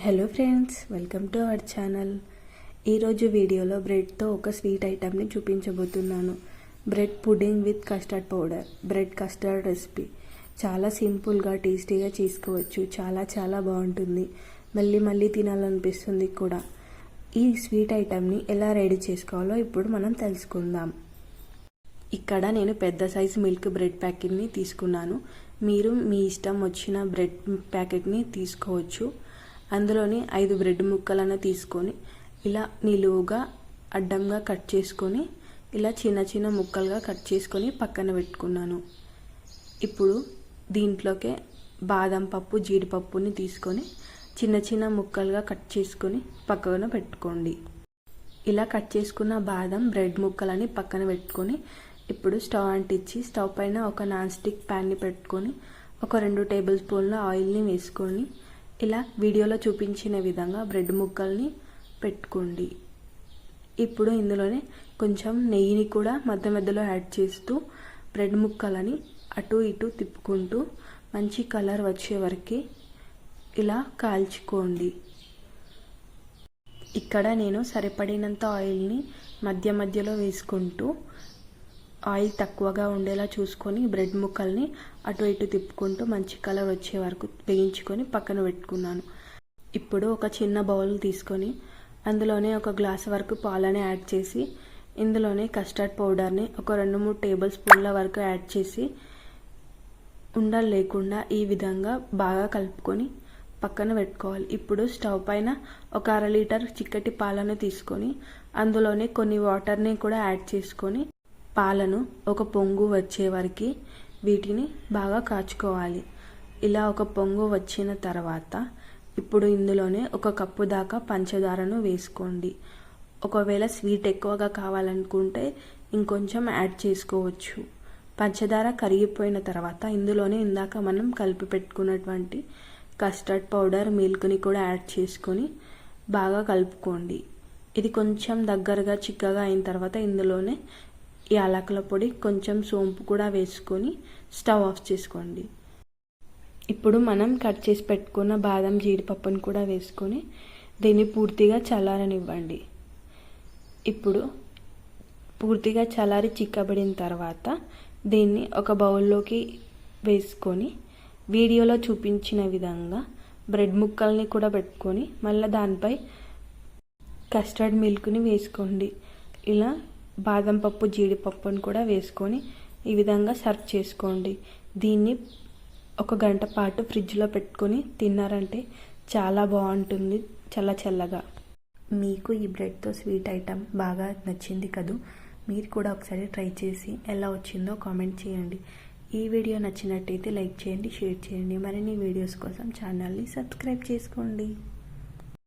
Hello friends, welcome to our channel. ఈరోజు వీడియోలో బ్రెడ్తో ఒక స్వీట్ ఐటమ్ని చూపించబోతున్నాను. Bread pudding with custard powder. Bread custard recipe చాలా సింపుల్గా టేస్టీగా చేసుకోవచ్చు. చాలా బాగుంటుంది. మళ్ళీ తినాలనిపిస్తుంది కూడా. ఈ స్వీట్ ఐటమ్ని ఎలా రెడీ చేసుకోవాలో ఇప్పుడు మనం తెలుసుకుందాం. ఇక్కడ నేను పెద్ద సైజు మిల్క్ బ్రెడ్ ప్యాకెట్ని తీసుకున్నాను. మీరు మీ ఇష్టం వచ్చిన బ్రెడ్ ప్యాకెట్ని తీసుకోవచ్చు. అందులోని 5 బ్రెడ్ ముక్కలను తీసుకొని ఇలా నిలువుగా అడ్డంగా కట్ చేసుకొని ఇలా చిన్న ముక్కలుగా కట్ చేసుకొని పక్కన పెట్టుకున్నాను. ఇప్పుడు దీంట్లోకే బాదం పప్పు, జీడిపప్పుని తీసుకొని చిన్న ముక్కలుగా కట్ చేసుకొని పక్కన పెట్టుకోండి. ఇలా కట్ చేసుకున్న బాదం బ్రెడ్ ముక్కలని పక్కన పెట్టుకొని ఇప్పుడు స్టవ్ అంటించి స్టవ్ పైన ఒక నాన్ స్టిక్ ప్యాన్ని పెట్టుకొని ఒక 2 టేబుల్ స్పూన్ల ఆయిల్ని వేసుకొని ఇలా వీడియోలో చూపించిన విధంగా బ్రెడ్ ముక్కల్ని పెట్టుకోండి. ఇప్పుడు ఇందులోనే కొంచెం నెయ్యిని కూడా మధ్యలో యాడ్ చేస్తూ బ్రెడ్ ముక్కలని అటు ఇటు తిప్పుకుంటూ మంచి కలర్ వచ్చే వరకు ఇలా కాల్చుకోండి. ఇక్కడ నేను సరిపడినంత ఆయిల్ని మధ్యలో వేసుకుంటూ ఆయిల్ తక్కువగా ఉండేలా చూసుకొని బ్రెడ్ ముక్కల్ని అటు ఇటు తిప్పుకుంటూ మంచి కలర్ వచ్చే వరకు వేయించుకొని పక్కన పెట్టుకున్నాను. ఇప్పుడు ఒక చిన్న బౌల్ తీసుకొని అందులోనే ఒక గ్లాస్ వరకు పాలని యాడ్ చేసి ఇందులోనే కస్టర్డ్ పౌడర్ని ఒక 2-3 టేబుల్ స్పూన్ల వరకు యాడ్ చేసి ఉండలు లేకుండా ఈ విధంగా బాగా కలుపుకొని పక్కన పెట్టుకోవాలి. ఇప్పుడు స్టవ్ పైన ఒక 1/2 లీటర్ చిక్కటి పాలను తీసుకొని అందులోనే కొన్ని వాటర్ని కూడా యాడ్ చేసుకొని పాలను ఒక పొంగు వచ్చే వరకు వీటిని బాగా కాచుకోవాలి. ఇలా ఒక పొంగు వచ్చిన తర్వాత ఇప్పుడు ఇందులోనే 1 కప్పు దాకా పంచదారను వేసుకోండి. ఒకవేళ స్వీట్ ఎక్కువగా కావాలనుకుంటే ఇంకొంచెం యాడ్ చేసుకోవచ్చు. పంచదార కరిగిపోయిన తర్వాత ఇందులోనే ఇందాక మనం కలిపి పెట్టుకున్నటువంటి కస్టర్డ్ పౌడర్, మిల్క్ని కూడా యాడ్ చేసుకొని బాగా కలుపుకోండి. ఇది కొంచెం దగ్గరగా చిక్కగా అయిన తర్వాత ఇందులోనే యాలకుల పొడి, కొంచెం సోంపు కూడా వేసుకొని స్టవ్ ఆఫ్ చేసుకోండి. ఇప్పుడు మనం కట్ చేసి పెట్టుకున్న బాదం, జీడిపప్పును కూడా వేసుకొని దీన్ని పూర్తిగా చల్లారనివ్వండి. ఇప్పుడు పూర్తిగా చల్లారి చిక్కబడిన తర్వాత దీన్ని ఒక బౌల్లోకి వేసుకొని వీడియోలో చూపించిన విధంగా బ్రెడ్ ముక్కల్ని కూడా పెట్టుకొని మళ్ళీ దానిపై కస్టర్డ్ మిల్క్ని వేసుకోండి. ఇలా బాదం పప్పు, జీడిపప్పును కూడా వేసుకొని ఈ విధంగా సర్వ్ చేసుకోండి. దీన్ని 1 గంట పాటు ఫ్రిడ్జ్లో పెట్టుకొని తిన్నారంటే చాలా బాగుంటుంది, చల్లగా. మీకు ఈ బ్రెడ్తో స్వీట్ ఐటమ్ బాగా నచ్చింది కదూ. మీరు కూడా ఒకసారి ట్రై చేసి ఎలా వచ్చిందో కామెంట్ చేయండి. ఈ వీడియో నచ్చినట్టయితే లైక్ చేయండి, షేర్ చేయండి. మరిన్ని వీడియోస్ కోసం ఛానల్ని సబ్స్క్రైబ్ చేసుకోండి.